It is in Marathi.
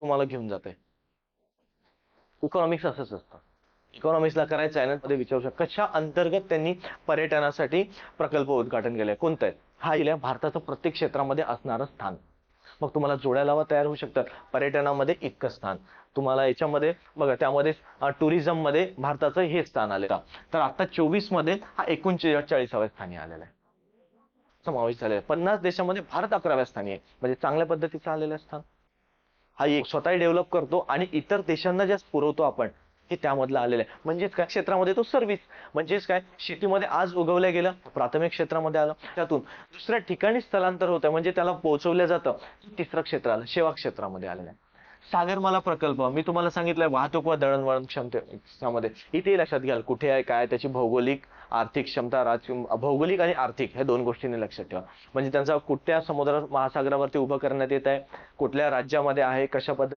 तुम्हाला घेऊन जाते. इकॉनॉमिक्स असंच असतं. इकॉनॉमिक्सला करायचं आहे ना, मध्ये विचारू शकता कशा अंतर्गत त्यांनी पर्यटनासाठी प्रकल्प उद्घाटन केले, कोणतं आहे हा इल्या भारताचं प्रत्येक क्षेत्रामध्ये असणारं स्थान. मग तुम्हाला जोड्या लावा तयार होऊ शकतात. पर्यटनामध्ये इतकं स्थान तुम्हाला याच्यामध्ये बघा, त्यामध्ये टुरिझम मध्ये भारताचं हे स्थान आले. तर आता 24 मध्ये हा 39व्या स्थानी आलेला आहे, समावेश झालेला आहे. 50 देशामध्ये भारत 11व्या स्थानी आहे, म्हणजे चांगल्या पद्धतीचं आलेलं स्थान. हा एक स्वतः डेव्हलप करतो आणि इतर देशांना जे पुरवतो आपण, हे त्यामधलं आलेलं आहे. म्हणजेच काय, क्षेत्रामध्ये तो सर्व्हिस. म्हणजेच काय, शेतीमध्ये आज उगवल्या गेलं, प्राथमिक क्षेत्रामध्ये आलं, त्यातून दुसऱ्या ठिकाणी स्थलांतर होतं म्हणजे त्याला पोहोचवलं जातं, तिसरं क्षेत्र आलं, सेवा क्षेत्रामध्ये आलेलं आहे. सागरमाला प्रकल्प मी तुम्हाला सांगितलंय, वाहतूक व दळणवळण क्षमतेमध्ये इथे लक्षात घ्याल कुठे आहे, काय त्याची भौगोलिक आर्थिक क्षमता, भौगोलिक आणि आर्थिक ह्या दोन गोष्टींनी लक्षात ठेवा. म्हणजे त्यांचा कुठल्या समुद्र महासागरावरती उभं करण्यात येत आहे, कुठल्या राज्यामध्ये आहे, कशा पद्धतीने